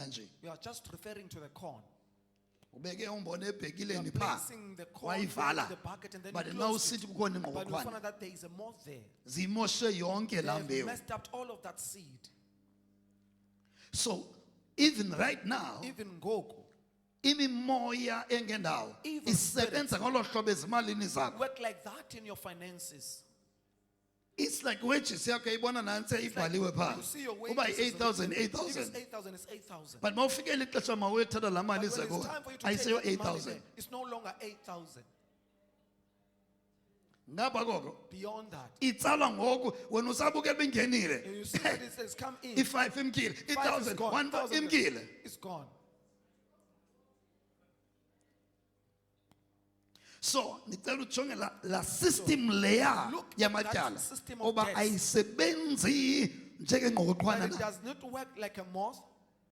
nje. You are just referring to the corn. Ubeke umbone You are ebhekileni pha. placing the corn into Wayivala. the bucket and then But you now close it. sithi kukhona But we found ingqokokhwana. out that there is a moth there. Zimoshe yonke They la have mbewu. messed up all of that seed. So even right now, Even Goku imimoya engendawo Evil isebenza ngolo hlobo ezimalini zakho. work like that in your finances. It's like wages yakho ibona nansi It's like ibhaliwe pha. you see your Uba wages is 8,000 written. If it's 8,000. 8,000, it's 8,000. But mawufikele ixesha mawuyethatha la But mali when ze it's kuwe time for you to ayiseyo take that money 8,000. there, it's no longer 8,000. Ngapha koko Beyond that, itsalwa ngoku wena usabukela bingenile. and you see that it says, come in. I5 imkile, 5 is 1,000, gone. 1,000 1,000 imkile. It's gone. So ngicela ujonge la system leya look at yamatyala that system of oba debts. ayisebenzi njengengqokoqhwana But it na. does not work like a moth.